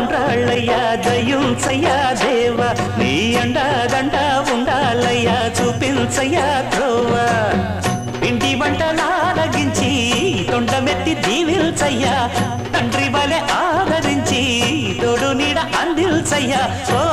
ఉండ్రాళ్ళయ్యా దయుంచయ్యా దేవ నీ అండదండ ఉండాలయ్యా చూపించయ్యా త్రోవ ఇంటి వంటలారగించి తొండమెత్తి దీవిల్చయ్యా తండ్రి వలె ఆదరించి తోడు నీడ అందిల్చయ్యా ఓ